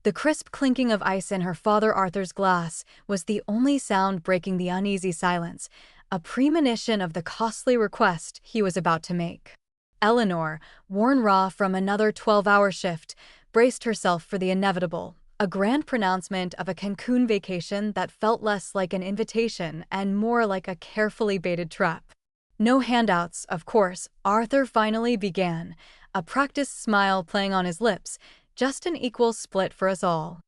The crisp clinking of ice in her father Arthur's glass was the only sound breaking the uneasy silence, a premonition of the costly request he was about to make. Eleanor, worn raw from another 12-hour shift, braced herself for the inevitable, a grand pronouncement of a Cancun vacation that felt less like an invitation and more like a carefully baited trap. No handouts, of course, Arthur finally began, a practiced smile playing on his lips, just an equal split for us all.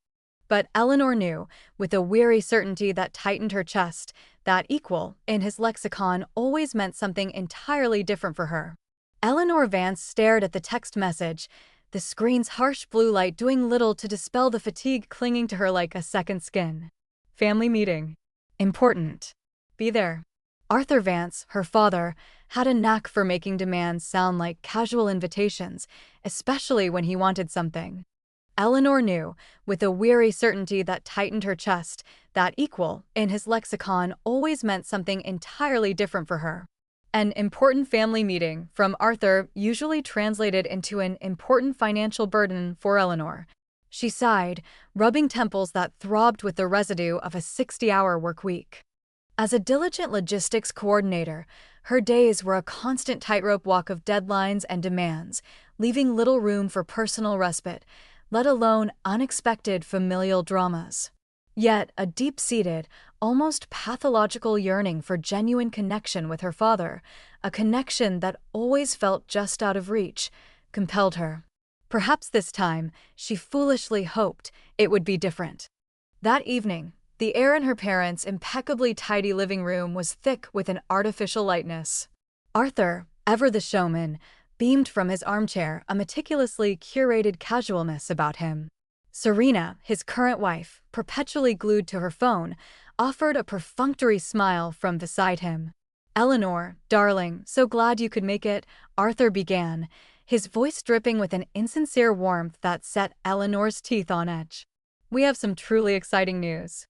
But Eleanor knew, with a weary certainty that tightened her chest, that equal, in his lexicon, always meant something entirely different for her. Eleanor Vance stared at the text message, the screen's harsh blue light doing little to dispel the fatigue clinging to her like a second skin. Family meeting. Important. Be there. Arthur Vance, her father, had a knack for making demands sound like casual invitations, especially when he wanted something. Eleanor knew, with a weary certainty that tightened her chest, that equal, in his lexicon, always meant something entirely different for her. An important family meeting, from Arthur, usually translated into an important financial burden for Eleanor. She sighed, rubbing temples that throbbed with the residue of a 60-hour work week. As a diligent logistics coordinator, her days were a constant tightrope walk of deadlines and demands, leaving little room for personal respite, let alone unexpected familial dramas. Yet a deep-seated, almost pathological yearning for genuine connection with her father, a connection that always felt just out of reach, compelled her. Perhaps this time, she foolishly hoped, it would be different. That evening, the air in her parents' impeccably tidy living room was thick with an artificial lightness. Arthur, ever the showman, beamed from his armchair, a meticulously curated casualness about him. Serena, his current wife, perpetually glued to her phone, offered a perfunctory smile from beside him. "Eleanor, darling, so glad you could make it," Arthur began, his voice dripping with an insincere warmth that set Eleanor's teeth on edge. "We have some truly exciting news.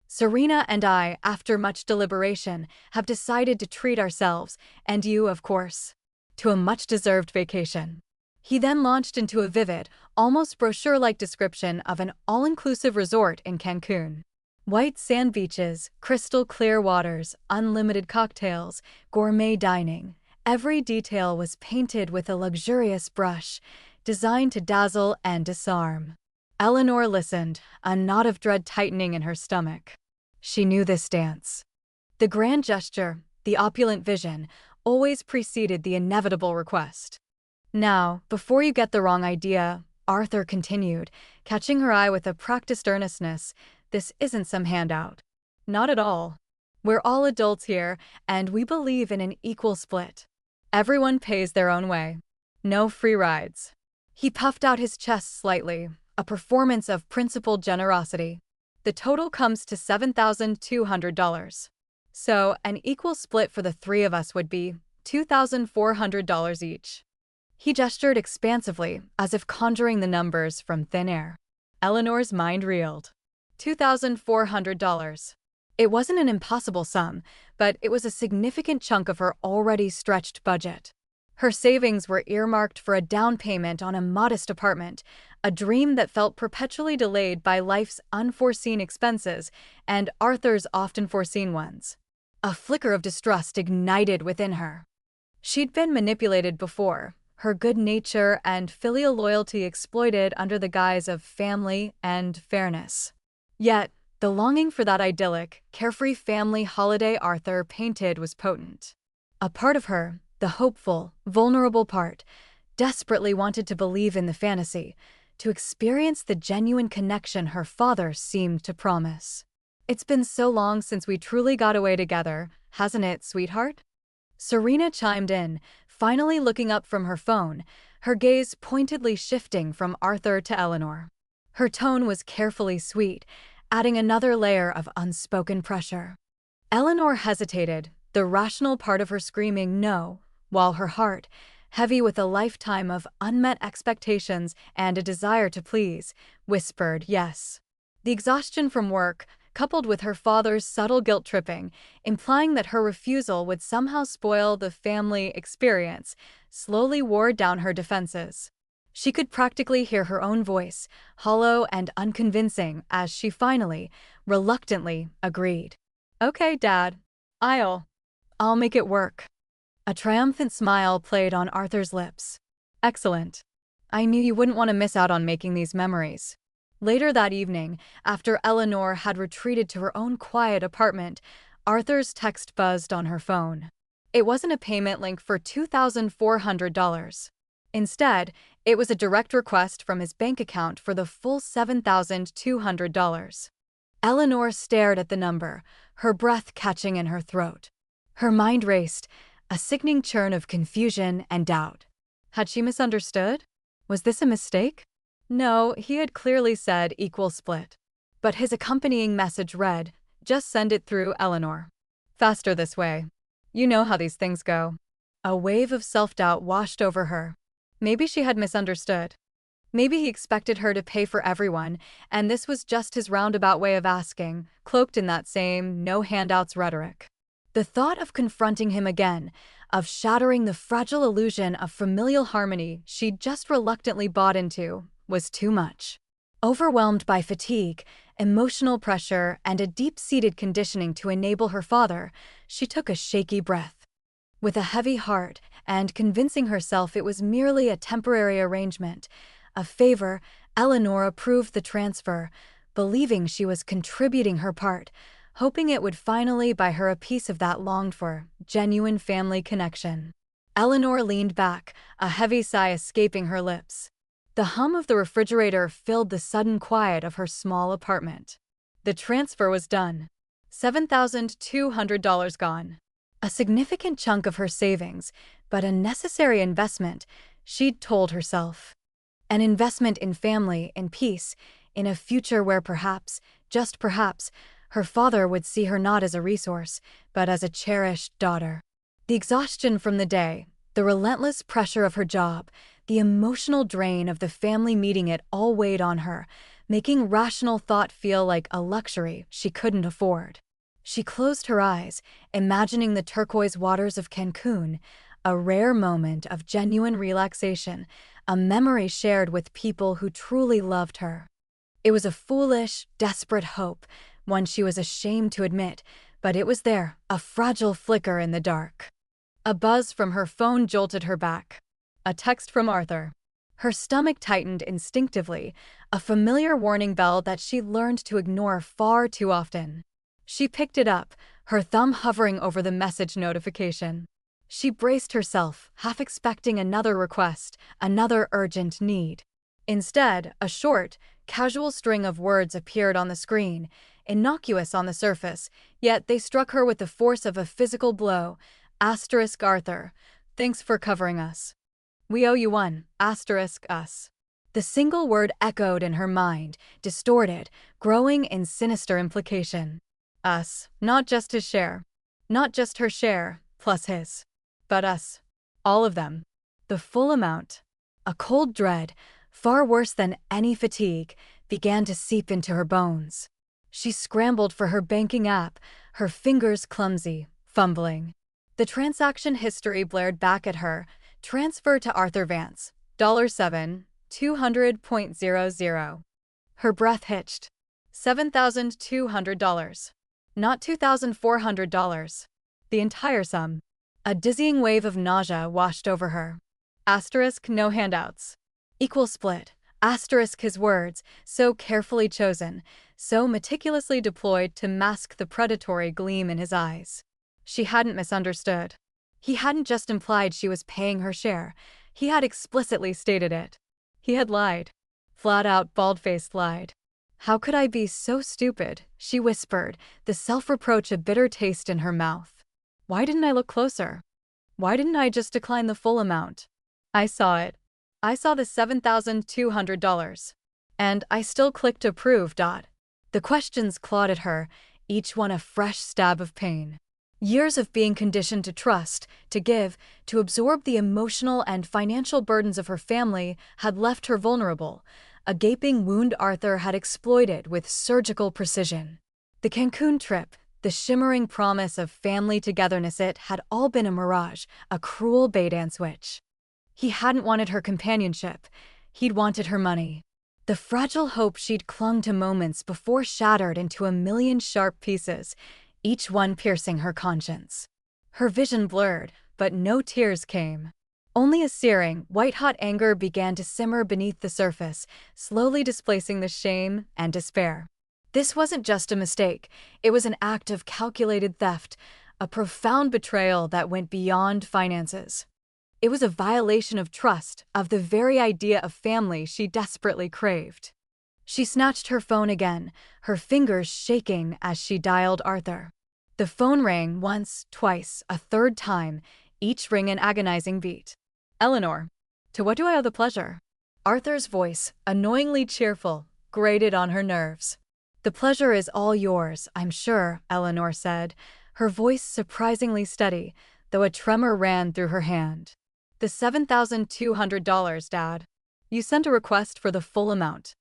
Serena and I, after much deliberation, have decided to treat ourselves, and you, of course, to a much-deserved vacation." He then launched into a vivid, almost brochure-like description of an all-inclusive resort in Cancun. White sand beaches, crystal-clear waters, unlimited cocktails, gourmet dining. Every detail was painted with a luxurious brush, designed to dazzle and disarm. Eleanor listened, a knot of dread tightening in her stomach. She knew this dance. The grand gesture, the opulent vision, always preceded the inevitable request. "Now, before you get the wrong idea," Arthur continued, catching her eye with a practiced earnestness, "this isn't some handout. Not at all. We're all adults here, and we believe in an equal split. Everyone pays their own way. No free rides." He puffed out his chest slightly, a performance of principled generosity. "The total comes to $7,200. So, an equal split for the three of us would be $2,400 each." He gestured expansively, as if conjuring the numbers from thin air. Eleanor's mind reeled. $2,400. It wasn't an impossible sum, but it was a significant chunk of her already stretched budget. Her savings were earmarked for a down payment on a modest apartment, a dream that felt perpetually delayed by life's unforeseen expenses and Arthur's often foreseen ones. A flicker of distrust ignited within her. She'd been manipulated before, her good nature and filial loyalty exploited under the guise of family and fairness. Yet, the longing for that idyllic, carefree family holiday Arthur painted was potent. A part of her, the hopeful, vulnerable part, desperately wanted to believe in the fantasy, to experience the genuine connection her father seemed to promise. "It's been so long since we truly got away together, hasn't it, sweetheart?" Serena chimed in, finally looking up from her phone, her gaze pointedly shifting from Arthur to Eleanor. Her tone was carefully sweet, adding another layer of unspoken pressure. Eleanor hesitated, the rational part of her screaming no, while her heart, heavy with a lifetime of unmet expectations and a desire to please, whispered yes. The exhaustion from work, coupled with her father's subtle guilt-tripping, implying that her refusal would somehow spoil the family experience, slowly wore down her defenses. She could practically hear her own voice, hollow and unconvincing, as she finally, reluctantly, agreed. "Okay, Dad. I'll make it work." A triumphant smile played on Arthur's lips. "Excellent. I knew you wouldn't want to miss out on making these memories." Later that evening, after Eleanor had retreated to her own quiet apartment, Arthur's text buzzed on her phone. It wasn't a payment link for $2,400. Instead, it was a direct request from his bank account for the full $7,200. Eleanor stared at the number, her breath catching in her throat. Her mind raced, a sickening churn of confusion and doubt. Had she misunderstood? Was this a mistake? No, he had clearly said equal split. But his accompanying message read, "Just send it through, Eleanor. Faster this way. You know how these things go." A wave of self-doubt washed over her. Maybe she had misunderstood. Maybe he expected her to pay for everyone, and this was just his roundabout way of asking, cloaked in that same no handouts rhetoric. The thought of confronting him again, of shattering the fragile illusion of familial harmony she'd just reluctantly bought into, was too much. Overwhelmed by fatigue, emotional pressure, and a deep-seated conditioning to enable her father, she took a shaky breath. With a heavy heart, and convincing herself it was merely a temporary arrangement, a favor, Eleanor approved the transfer, believing she was contributing her part, hoping it would finally buy her a piece of that longed-for, genuine family connection. Eleanor leaned back, a heavy sigh escaping her lips. The hum of the refrigerator filled the sudden quiet of her small apartment. The transfer was done. $7,200 gone. A significant chunk of her savings, but a necessary investment, she'd told herself. An investment in family, in peace, in a future where perhaps, just perhaps, her father would see her not as a resource, but as a cherished daughter. The exhaustion from the day, the relentless pressure of her job, the emotional drain of the family meeting it all weighed on her, making rational thought feel like a luxury she couldn't afford. She closed her eyes, imagining the turquoise waters of Cancun, a rare moment of genuine relaxation, a memory shared with people who truly loved her. It was a foolish, desperate hope, one she was ashamed to admit, but it was there, a fragile flicker in the dark. A buzz from her phone jolted her back. A text from Arthur. Her stomach tightened instinctively, a familiar warning bell that she'd learned to ignore far too often. She picked it up, her thumb hovering over the message notification. She braced herself, half expecting another request, another urgent need. Instead, a short, casual string of words appeared on the screen, innocuous on the surface, yet they struck her with the force of a physical blow. Arthur, thanks for covering us. We owe you one, us. The single word echoed in her mind, distorted, growing in sinister implication. Us, not just his share. Not just her share, plus his. But us. All of them. The full amount. A cold dread, far worse than any fatigue, began to seep into her bones. She scrambled for her banking app, her fingers clumsy, fumbling. The transaction history blared back at her. Transfer to Arthur Vance. $7, 200.00. Her breath hitched. $7,200. Not $2,400. The entire sum. A dizzying wave of nausea washed over her. No handouts. Equal split. His words, so carefully chosen, so meticulously deployed to mask the predatory gleam in his eyes. She hadn't misunderstood. He hadn't just implied she was paying her share. He had explicitly stated it. He had lied. Flat out, bald-faced lied. How could I be so stupid? She whispered, the self-reproach a bitter taste in her mouth. Why didn't I look closer? Why didn't I just decline the full amount? I saw it. I saw the $7,200. And I still clicked approve. The questions clawed at her, each one a fresh stab of pain. Years of being conditioned to trust, to give, to absorb the emotional and financial burdens of her family had left her vulnerable, a gaping wound Arthur had exploited with surgical precision. The Cancun trip, the shimmering promise of family togetherness, it had all been a mirage, a cruel bait and switch. He hadn't wanted her companionship. He'd wanted her money. The fragile hope she'd clung to moments before shattered into a million sharp pieces, each one piercing her conscience. Her vision blurred, but no tears came. Only a searing, white-hot anger began to simmer beneath the surface, slowly displacing the shame and despair. This wasn't just a mistake, it was an act of calculated theft, a profound betrayal that went beyond finances. It was a violation of trust, of the very idea of family she desperately craved. She snatched her phone again, her fingers shaking as she dialed Arthur. The phone rang once, twice, a third time, each ring an agonizing beat. "Eleanor, to what do I owe the pleasure?" Arthur's voice, annoyingly cheerful, grated on her nerves. "The pleasure is all yours, I'm sure," Eleanor said, her voice surprisingly steady, though a tremor ran through her hand. "The $7,200, Dad. You sent a request for the full amount."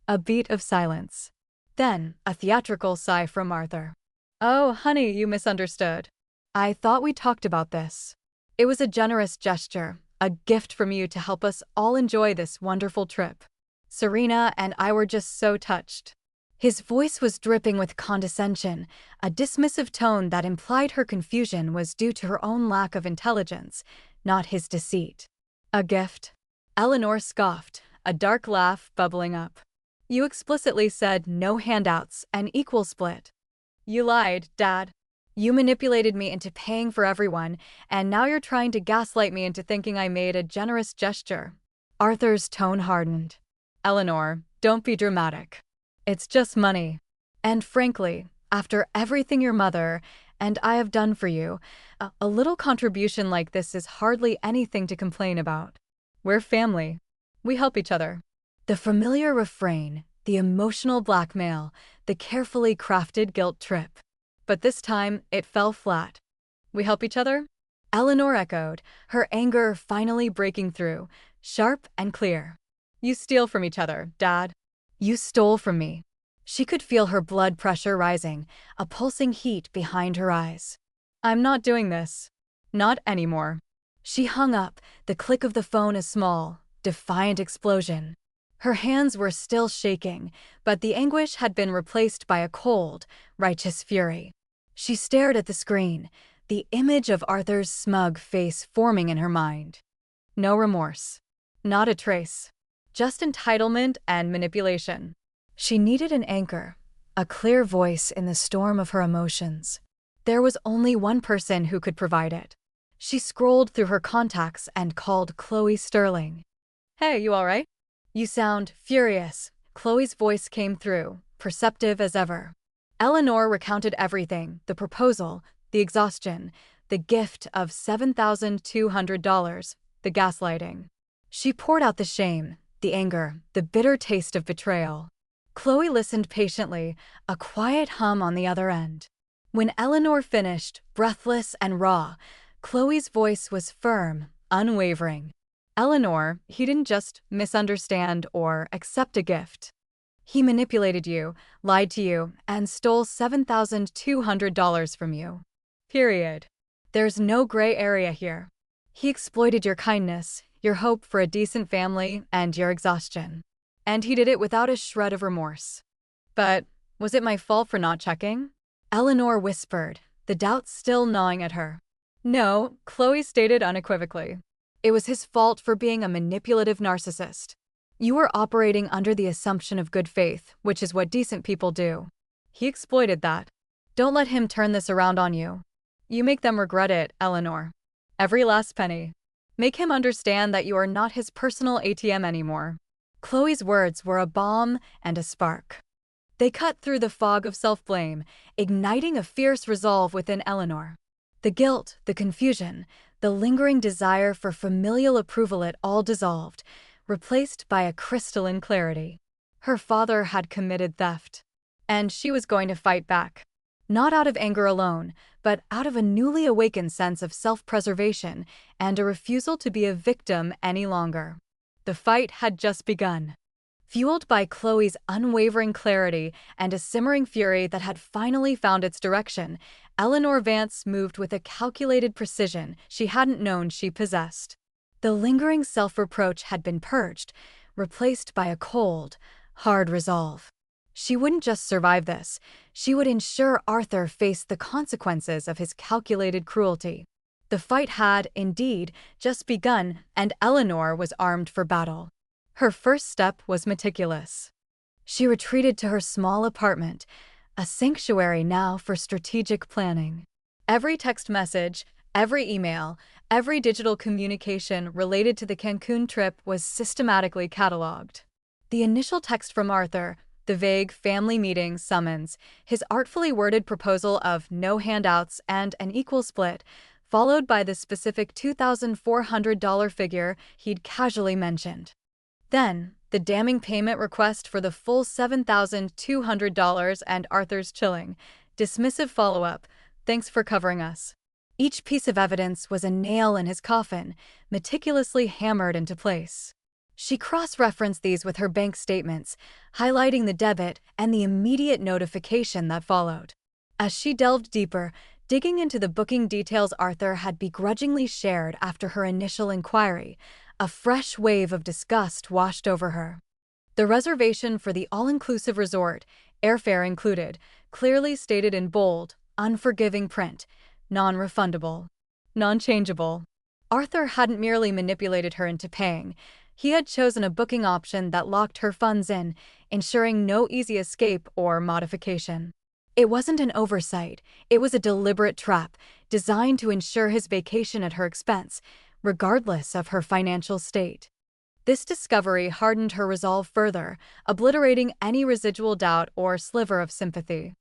A beat of silence. Then, a theatrical sigh from Arthur. "Oh, honey, you misunderstood. I thought we talked about this. It was a generous gesture, a gift from you to help us all enjoy this wonderful trip. Serena and I were just so touched." His voice was dripping with condescension, a dismissive tone that implied her confusion was due to her own lack of intelligence, not his deceit. "A gift?" Eleanor scoffed, a dark laugh bubbling up. "You explicitly said no handouts, an equal split." "You lied, Dad. You manipulated me into paying for everyone, and now you're trying to gaslight me into thinking I made a generous gesture." Arthur's tone hardened. "Eleanor, don't be dramatic. It's just money. And frankly, after everything your mother and I have done for you, a little contribution like this is hardly anything to complain about. We're family. We help each other." The familiar refrain, the emotional blackmail, the carefully crafted guilt trip. But this time, it fell flat. "We help each other?" Eleanor echoed, her anger finally breaking through, sharp and clear. "You steal from each other, Dad. You stole from me." She could feel her blood pressure rising, a pulsing heat behind her eyes. "I'm not doing this. Not anymore." She hung up, the click of the phone a small, defiant explosion. Her hands were still shaking, but the anguish had been replaced by a cold, righteous fury. She stared at the screen, the image of Arthur's smug face forming in her mind. No remorse. Not a trace. Just entitlement and manipulation. She needed an anchor, a clear voice in the storm of her emotions. There was only one person who could provide it. She scrolled through her contacts and called Chloe Sterling. "Hey, you all right? You sound furious." Chloe's voice came through, perceptive as ever. Eleanor recounted everything, the proposal, the exhaustion, the gift of $7,200, the gaslighting. She poured out the shame, the anger, the bitter taste of betrayal. Chloe listened patiently, a quiet hum on the other end. When Eleanor finished, breathless and raw, Chloe's voice was firm, unwavering. "Eleanor, he didn't just misunderstand or accept a gift. He manipulated you, lied to you, and stole $7,200 from you. Period. There's no gray area here. He exploited your kindness, your hope for a decent family, and your exhaustion. And he did it without a shred of remorse." "But was it my fault for not checking?" Eleanor whispered, the doubts still gnawing at her. "No," Chloe stated unequivocally. "It was his fault for being a manipulative narcissist. You were operating under the assumption of good faith, which is what decent people do. He exploited that. Don't let him turn this around on you. You make them regret it, Eleanor. Every last penny. Make him understand that you are not his personal ATM anymore." Chloe's words were a bomb and a spark. They cut through the fog of self-blame, igniting a fierce resolve within Eleanor. The guilt, the confusion, the lingering desire for familial approval, it all dissolved, replaced by a crystalline clarity. Her father had committed theft, and she was going to fight back. Not out of anger alone, but out of a newly awakened sense of self-preservation and a refusal to be a victim any longer. The fight had just begun. Fueled by Chloe's unwavering clarity and a simmering fury that had finally found its direction, Eleanor Vance moved with a calculated precision she hadn't known she possessed. The lingering self-reproach had been purged, replaced by a cold, hard resolve. She wouldn't just survive this, she would ensure Arthur faced the consequences of his calculated cruelty. The fight had, indeed, just begun, and Eleanor was armed for battle. Her first step was meticulous. She retreated to her small apartment, a sanctuary now for strategic planning. Every text message, every email, every digital communication related to the Cancun trip was systematically cataloged. The initial text from Arthur, the vague family meeting summons, his artfully worded proposal of no handouts and an equal split, followed by the specific $2,400 figure he'd casually mentioned. Then, the damning payment request for the full $7,200 and Arthur's chilling, dismissive follow-up, "Thanks for covering us." Each piece of evidence was a nail in his coffin, meticulously hammered into place. She cross-referenced these with her bank statements, highlighting the debit and the immediate notification that followed. As she delved deeper, digging into the booking details Arthur had begrudgingly shared after her initial inquiry, a fresh wave of disgust washed over her. The reservation for the all-inclusive resort, airfare included, clearly stated in bold, unforgiving print, non-refundable, non-changeable. Arthur hadn't merely manipulated her into paying. He had chosen a booking option that locked her funds in, ensuring no easy escape or modification. It wasn't an oversight, it was a deliberate trap, designed to ensure his vacation at her expense, regardless of her financial state. This discovery hardened her resolve further, obliterating any residual doubt or sliver of sympathy.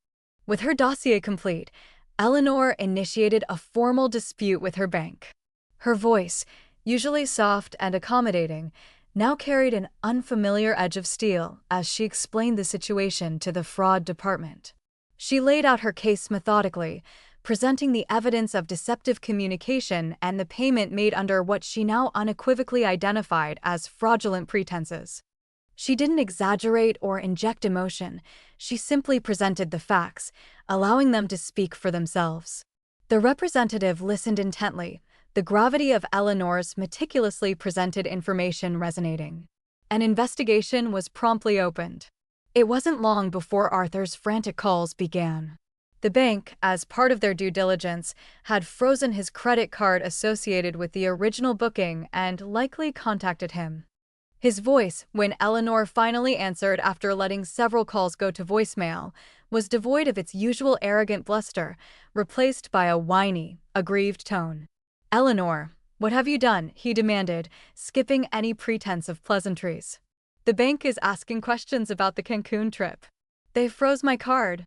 With her dossier complete, Eleanor initiated a formal dispute with her bank. Her voice, usually soft and accommodating, now carried an unfamiliar edge of steel as she explained the situation to the fraud department. She laid out her case methodically, presenting the evidence of deceptive communication and the payment made under what she now unequivocally identified as fraudulent pretenses. She didn't exaggerate or inject emotion, she simply presented the facts, allowing them to speak for themselves. The representative listened intently, the gravity of Eleanor's meticulously presented information resonating. An investigation was promptly opened. It wasn't long before Arthur's frantic calls began. The bank, as part of their due diligence, had frozen his credit card associated with the original booking and likely contacted him. His voice, when Eleanor finally answered after letting several calls go to voicemail, was devoid of its usual arrogant bluster, replaced by a whiny, aggrieved tone. "Eleanor, what have you done?" he demanded, skipping any pretense of pleasantries. "The bank is asking questions about the Cancun trip. They froze my card."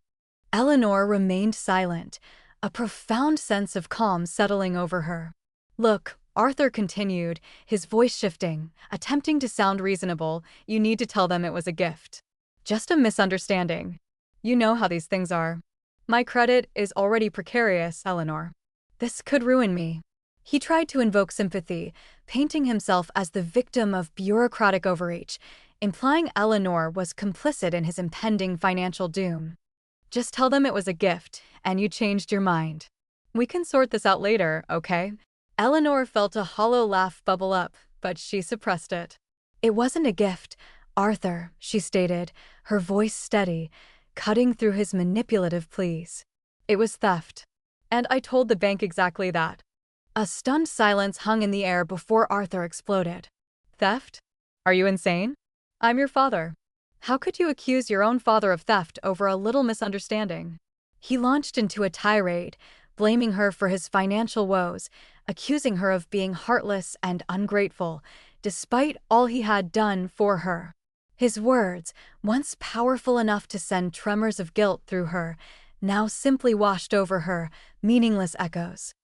Eleanor remained silent, a profound sense of calm settling over her. "Look," Arthur continued, his voice shifting, attempting to sound reasonable, "you need to tell them it was a gift. Just a misunderstanding. You know how these things are. My credit is already precarious, Eleanor. This could ruin me." He tried to invoke sympathy, painting himself as the victim of bureaucratic overreach, implying Eleanor was complicit in his impending financial doom. "Just tell them it was a gift, and you changed your mind. We can sort this out later, okay?" Eleanor felt a hollow laugh bubble up, but she suppressed it. "It wasn't a gift, Arthur," she stated, her voice steady, cutting through his manipulative pleas. "It was theft. And I told the bank exactly that." A stunned silence hung in the air before Arthur exploded. "Theft? Are you insane? I'm your father. How could you accuse your own father of theft over a little misunderstanding?" He launched into a tirade, blaming her for his financial woes, accusing her of being heartless and ungrateful, despite all he had done for her. His words, once powerful enough to send tremors of guilt through her, now simply washed over her, meaningless echoes.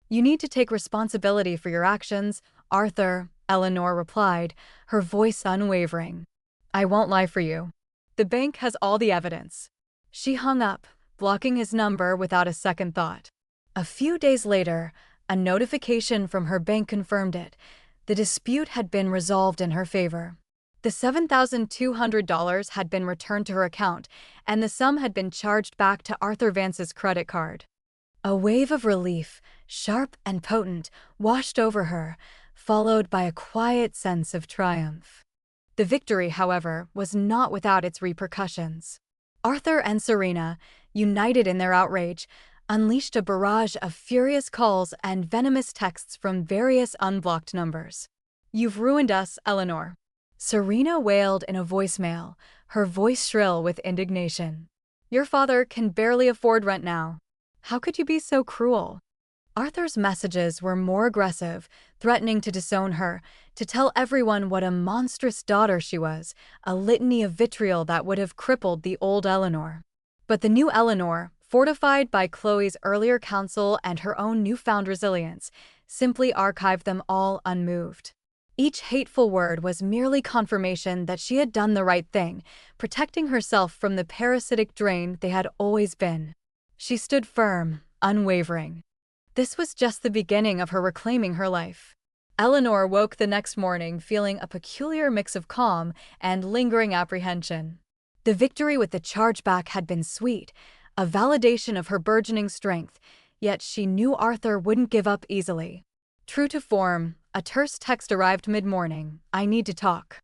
"You need to take responsibility for your actions, Arthur," Eleanor replied, her voice unwavering. "I won't lie for you. The bank has all the evidence." She hung up, blocking his number without a second thought. A few days later, a notification from her bank confirmed it. The dispute had been resolved in her favor. The $7,200 had been returned to her account, and the sum had been charged back to Arthur Vance's credit card. A wave of relief, sharp and potent, washed over her, followed by a quiet sense of triumph. The victory, however, was not without its repercussions. Arthur and Serena, united in their outrage, unleashed a barrage of furious calls and venomous texts from various unblocked numbers. "You've ruined us, Eleanor," Serena wailed in a voicemail, her voice shrill with indignation. "Your father can barely afford rent now. How could you be so cruel?" Arthur's messages were more aggressive, threatening to disown her, to tell everyone what a monstrous daughter she was, a litany of vitriol that would have crippled the old Eleanor. But the new Eleanor, fortified by Chloe's earlier counsel and her own newfound resilience, simply archived them all unmoved. Each hateful word was merely confirmation that she had done the right thing, protecting herself from the parasitic drain they had always been. She stood firm, unwavering. This was just the beginning of her reclaiming her life. Eleanor woke the next morning feeling a peculiar mix of calm and lingering apprehension. The victory with the chargeback had been sweet, a validation of her burgeoning strength, yet she knew Arthur wouldn't give up easily. True to form, a terse text arrived mid-morning. "I need to talk.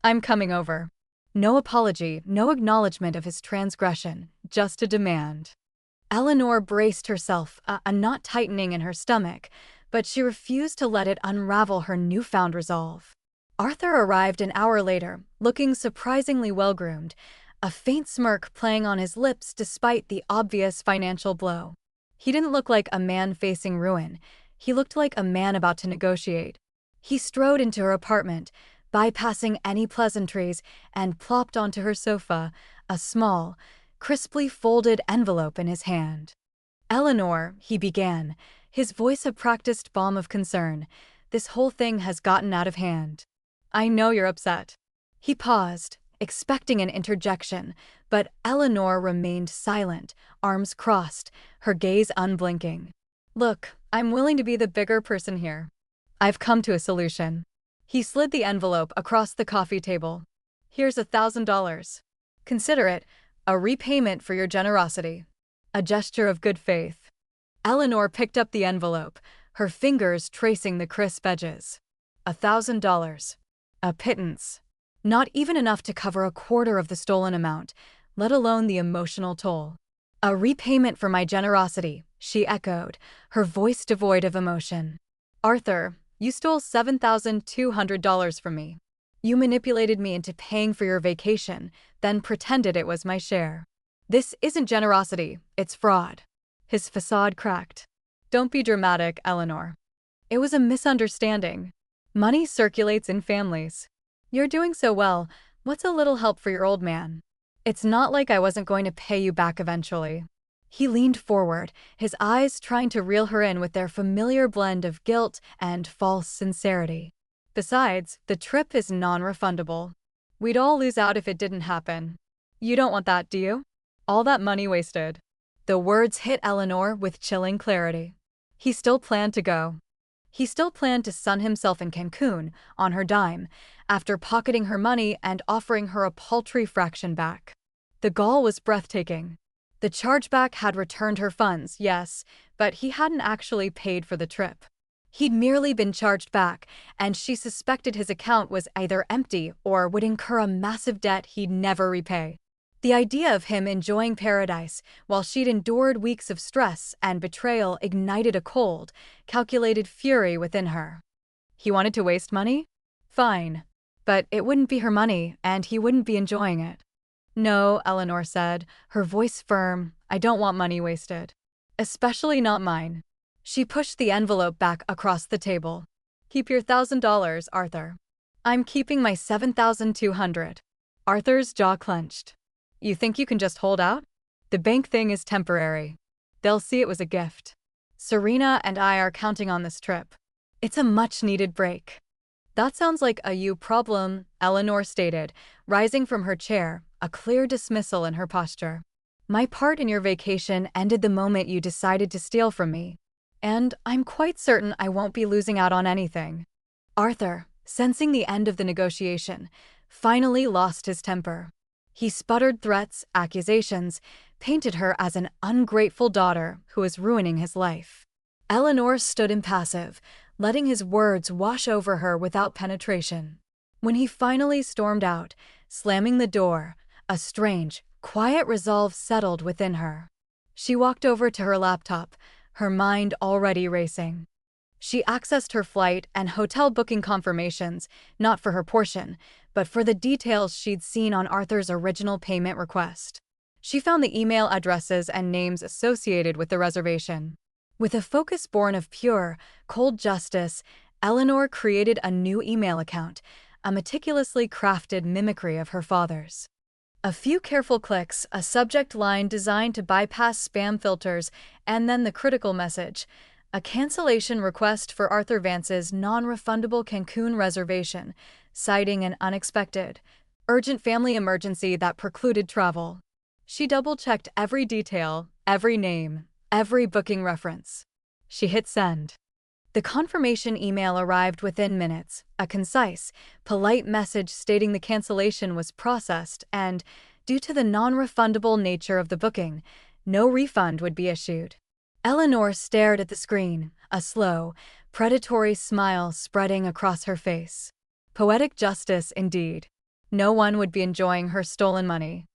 I'm coming over." No apology, no acknowledgement of his transgression, just a demand. Eleanor braced herself, a knot tightening in her stomach, but she refused to let it unravel her newfound resolve. Arthur arrived an hour later, looking surprisingly well-groomed, a faint smirk playing on his lips despite the obvious financial blow. He didn't look like a man facing ruin. He looked like a man about to negotiate. He strode into her apartment, bypassing any pleasantries, and plopped onto her sofa, a small, crisply folded envelope in his hand. "Eleanor," he began, his voice a practiced balm of concern, "this whole thing has gotten out of hand. I know you're upset." He paused, expecting an interjection, but Eleanor remained silent, arms crossed, her gaze unblinking. "Look, I'm willing to be the bigger person here. I've come to a solution." He slid the envelope across the coffee table. "Here's $1,000. Consider it a repayment for your generosity. A gesture of good faith." Eleanor picked up the envelope, her fingers tracing the crisp edges. $1,000. A pittance. Not even enough to cover a quarter of the stolen amount, let alone the emotional toll. "A repayment for my generosity," she echoed, her voice devoid of emotion. "Arthur, you stole $7,200 from me. You manipulated me into paying for your vacation, then pretended it was my share. This isn't generosity, it's fraud." His facade cracked. "Don't be dramatic, Eleanor. It was a misunderstanding. Money circulates in families. You're doing so well, what's a little help for your old man? It's not like I wasn't going to pay you back eventually." He leaned forward, his eyes trying to reel her in with their familiar blend of guilt and false sincerity. "Besides, the trip is non-refundable. We'd all lose out if it didn't happen. You don't want that, do you? All that money wasted." The words hit Eleanor with chilling clarity. He still planned to go. He still planned to sun himself in Cancun, on her dime, after pocketing her money and offering her a paltry fraction back. The gall was breathtaking. The chargeback had returned her funds, yes, but he hadn't actually paid for the trip. He'd merely been charged back, and she suspected his account was either empty or would incur a massive debt he'd never repay. The idea of him enjoying paradise while she'd endured weeks of stress and betrayal ignited a cold, calculated fury within her. He wanted to waste money? Fine. But it wouldn't be her money, and he wouldn't be enjoying it. "No," Eleanor said, her voice firm, "I don't want money wasted. Especially not mine." She pushed the envelope back across the table. "Keep your $1,000, Arthur. I'm keeping my $7,200. Arthur's jaw clenched. "You think you can just hold out? The bank thing is temporary. They'll see it was a gift. Serena and I are counting on this trip. It's a much-needed break." "That sounds like a you problem," Eleanor stated, rising from her chair, a clear dismissal in her posture. "My part in your vacation ended the moment you decided to steal from me. And I'm quite certain I won't be losing out on anything." Arthur, sensing the end of the negotiation, finally lost his temper. He sputtered threats, accusations, painted her as an ungrateful daughter who was ruining his life. Eleanor stood impassive, letting his words wash over her without penetration. When he finally stormed out, slamming the door, a strange, quiet resolve settled within her. She walked over to her laptop, her mind already racing. She accessed her flight and hotel booking confirmations, not for her portion, but for the details she'd seen on Arthur's original payment request. She found the email addresses and names associated with the reservation. With a focus born of pure, cold justice, Eleanor created a new email account, a meticulously crafted mimicry of her father's. A few careful clicks, a subject line designed to bypass spam filters, and then the critical message: a cancellation request for Arthur Vance's non-refundable Cancun reservation, citing an unexpected, urgent family emergency that precluded travel. She double-checked every detail, every name, every booking reference. She hit send. The confirmation email arrived within minutes, a concise, polite message stating the cancellation was processed and, due to the non-refundable nature of the booking, no refund would be issued. Eleanor stared at the screen, a slow, predatory smile spreading across her face. Poetic justice, indeed. No one would be enjoying her stolen money.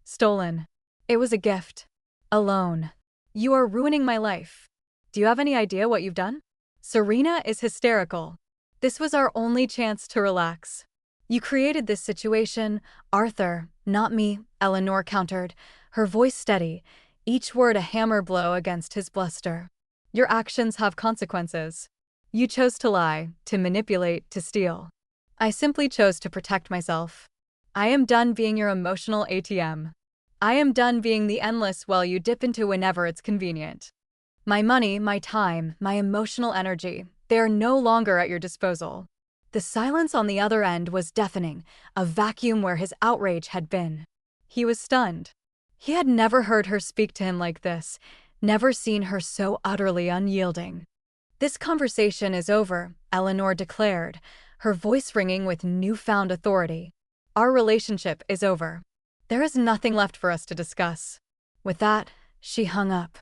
Stolen. It was a gift. A loan. You are ruining my life. Do you have any idea what you've done? Serena is hysterical. This was our only chance to relax. You created this situation, Arthur, not me, Eleanor countered, her voice steady, each word a hammer blow against his bluster. Your actions have consequences. You chose to lie, to manipulate, to steal. I simply chose to protect myself. I am done being your emotional ATM. I am done being the endless well you dip into whenever it's convenient. My money, my time, my emotional energy, they are no longer at your disposal. The silence on the other end was deafening, a vacuum where his outrage had been. He was stunned. He had never heard her speak to him like this, never seen her so utterly unyielding. This conversation is over, Eleanor declared, her voice ringing with newfound authority. Our relationship is over. There is nothing left for us to discuss. With that, she hung up.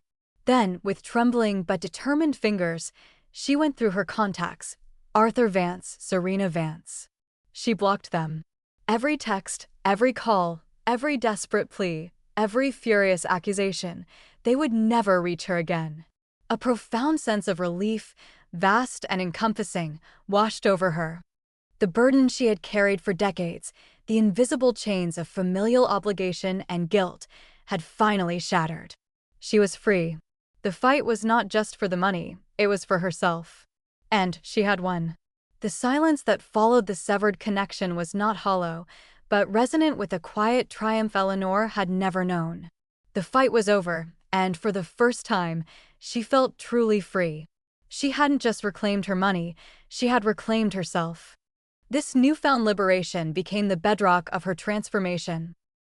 Then, with trembling but determined fingers, she went through her contacts: Arthur Vance, Serena Vance. She blocked them. Every text, every call, every desperate plea, every furious accusation, they would never reach her again. A profound sense of relief, vast and encompassing, washed over her. The burden she had carried for decades, the invisible chains of familial obligation and guilt, had finally shattered. She was free. The fight was not just for the money, it was for herself. And she had won. The silence that followed the severed connection was not hollow, but resonant with a quiet triumph Eleanor had never known. The fight was over, and for the first time, she felt truly free. She hadn't just reclaimed her money, she had reclaimed herself. This newfound liberation became the bedrock of her transformation.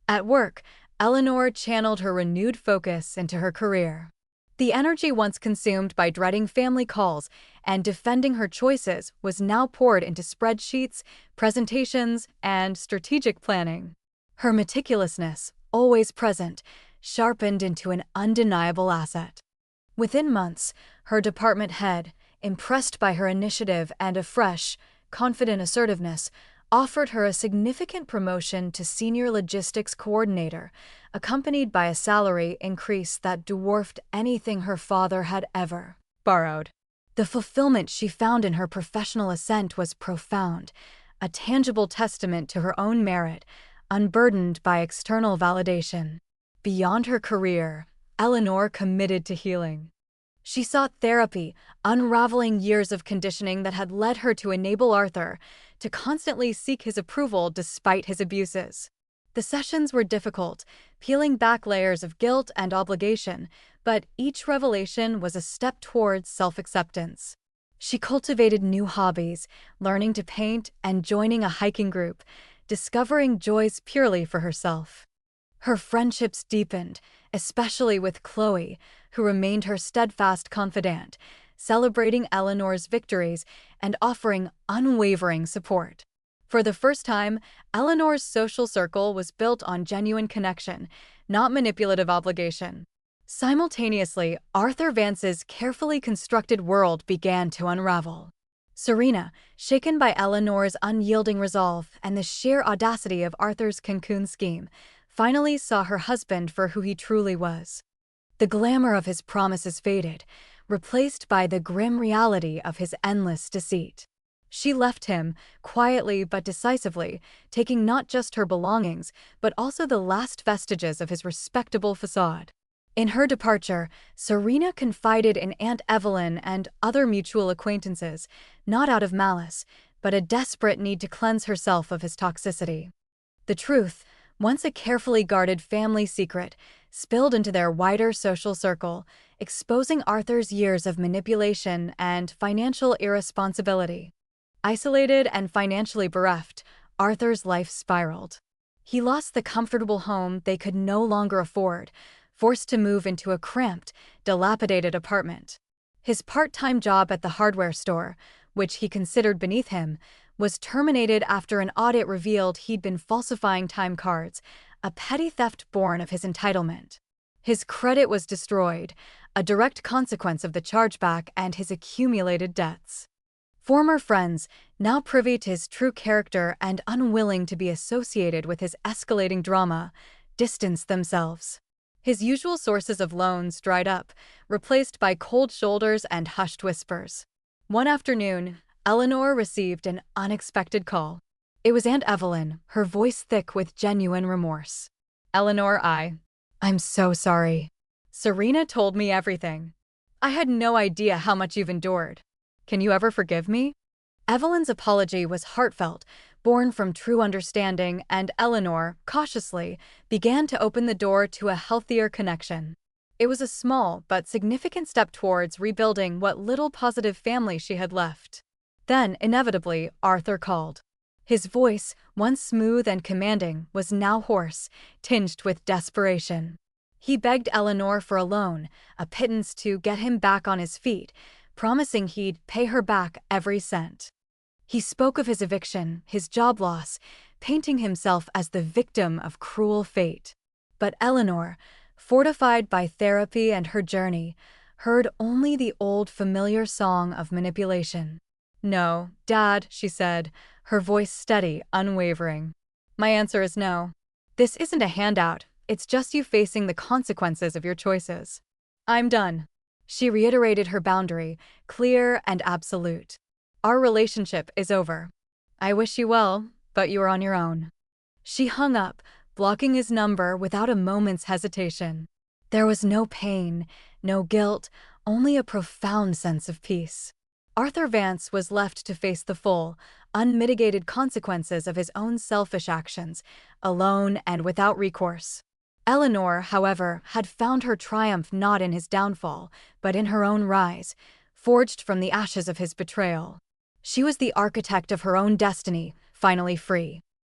At work, Eleanor channeled her renewed focus into her career. The energy once consumed by dreading family calls and defending her choices was now poured into spreadsheets, presentations, and strategic planning. Her meticulousness, always present, sharpened into an undeniable asset. Within months, her department head, impressed by her initiative and a fresh, confident assertiveness, offered her a significant promotion to senior logistics coordinator, accompanied by a salary increase that dwarfed anything her father had ever borrowed. The fulfillment she found in her professional ascent was profound, a tangible testament to her own merit, unburdened by external validation. Beyond her career, Eleanor committed to healing. She sought therapy, unraveling years of conditioning that had led her to enable Arthur to constantly seek his approval despite his abuses. The sessions were difficult, peeling back layers of guilt and obligation, but each revelation was a step towards self-acceptance. She cultivated new hobbies, learning to paint and joining a hiking group, discovering joys purely for herself. Her friendships deepened, especially with Chloe, who remained her steadfast confidant, celebrating Eleanor's victories and offering unwavering support. For the first time, Eleanor's social circle was built on genuine connection, not manipulative obligation. Simultaneously, Arthur Vance's carefully constructed world began to unravel. Serena, shaken by Eleanor's unyielding resolve and the sheer audacity of Arthur's Cancun scheme, finally saw her husband for who he truly was. The glamour of his promises faded, replaced by the grim reality of his endless deceit. She left him, quietly but decisively, taking not just her belongings, but also the last vestiges of his respectable facade. In her departure, Serena confided in Aunt Evelyn and other mutual acquaintances, not out of malice, but a desperate need to cleanse herself of his toxicity. The truth, once a carefully guarded family secret, spilled into their wider social circle, exposing Arthur's years of manipulation and financial irresponsibility. Isolated and financially bereft, Arthur's life spiraled. He lost the comfortable home they could no longer afford, forced to move into a cramped, dilapidated apartment. His part-time job at the hardware store, which he considered beneath him, was terminated after an audit revealed he'd been falsifying time cards, a petty theft born of his entitlement. His credit was destroyed, a direct consequence of the chargeback and his accumulated debts. Former friends, now privy to his true character and unwilling to be associated with his escalating drama, distanced themselves. His usual sources of loans dried up, replaced by cold shoulders and hushed whispers. One afternoon, Eleanor received an unexpected call. It was Aunt Evelyn, her voice thick with genuine remorse. "Eleanor, I'm so sorry. Serena told me everything. I had no idea how much you've endured. Can you ever forgive me?" Evelyn's apology was heartfelt, born from true understanding, and Eleanor, cautiously, began to open the door to a healthier connection. It was a small but significant step towards rebuilding what little positive family she had left. Then, inevitably, Arthur called. His voice, once smooth and commanding, was now hoarse, tinged with desperation. He begged Eleanor for a loan, a pittance to get him back on his feet, promising he'd pay her back every cent. He spoke of his eviction, his job loss, painting himself as the victim of cruel fate. But Eleanor, fortified by therapy and her journey, heard only the old familiar song of manipulation. "No, Dad," she said, her voice steady, unwavering. "My answer is no. This isn't a handout, it's just you facing the consequences of your choices. I'm done." She reiterated her boundary, clear and absolute. "Our relationship is over. I wish you well, but you are on your own." She hung up, blocking his number without a moment's hesitation. There was no pain, no guilt, only a profound sense of peace. Arthur Vance was left to face the full, unmitigated consequences of his own selfish actions, alone and without recourse. Eleanor, however, had found her triumph not in his downfall, but in her own rise, forged from the ashes of his betrayal. She was the architect of her own destiny, finally free.